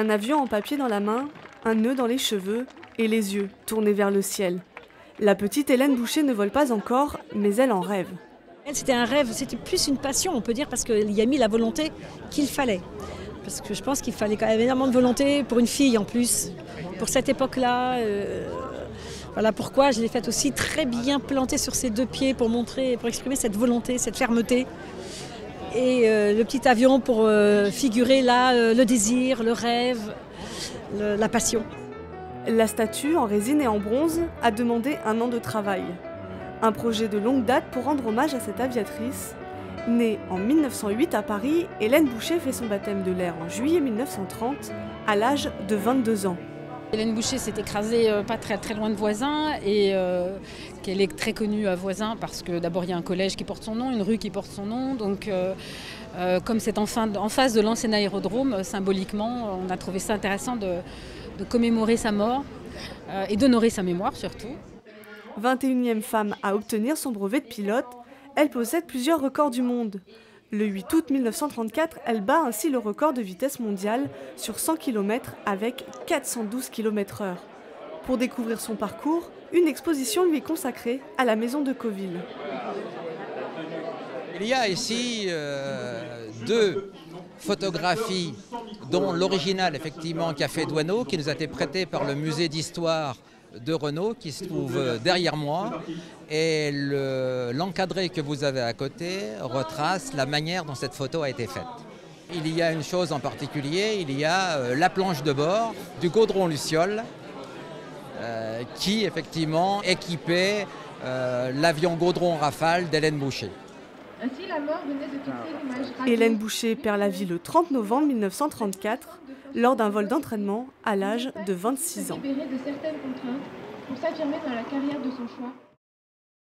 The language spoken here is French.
Un avion en papier dans la main, un nœud dans les cheveux et les yeux tournés vers le ciel. La petite Hélène Boucher ne vole pas encore, mais elle en rêve. C'était un rêve, c'était plus une passion, on peut dire, parce qu'il y a mis la volonté qu'il fallait. Parce que je pense qu'il fallait quand même énormément de volonté pour une fille en plus. Pour cette époque-là, voilà pourquoi je l'ai faite aussi très bien plantée sur ses deux pieds pour montrer, pour exprimer cette volonté, cette fermeté. Et le petit avion pour figurer là le désir, le rêve, la passion. La statue, en résine et en bronze, a demandé 1 an de travail. Un projet de longue date pour rendre hommage à cette aviatrice. Née en 1908 à Paris, Hélène Boucher fait son baptême de l'air en juillet 1930, à l'âge de 22 ans. Hélène Boucher s'est écrasée pas très loin de Voisins et qu'elle est très connue à Voisins parce que d'abord il y a un collège qui porte son nom, une rue qui porte son nom. Donc comme c'est en face de l'ancien aérodrome, symboliquement, on a trouvé ça intéressant de commémorer sa mort et d'honorer sa mémoire surtout. 21e femme à obtenir son brevet de pilote, elle possède plusieurs records du monde. Le 8 août 1934, elle bat ainsi le record de vitesse mondiale sur 100 km avec 412 km/h. Pour découvrir son parcours, une exposition lui est consacrée à la maison de Coville. Il y a ici 2 photographies, dont l'original effectivement qu'a fait Douaneau, qui nous a été prêté par le musée d'histoire de Renault, qui se trouve derrière moi. Et l'encadré que vous avez à côté retrace la manière dont cette photo a été faite. Il y a une chose en particulier, il y a la planche de bord du Gaudron Luciole qui effectivement équipait l'avion Gaudron Rafale d'Hélène Boucher. Ainsi, la mort venait de fixer l'image radio. Hélène Boucher perd la vie le 30 novembre 1934 lors d'un vol d'entraînement à l'âge de 26 ans. Libérée de certaines contraintes pour s'affirmer dans la carrière de son choix.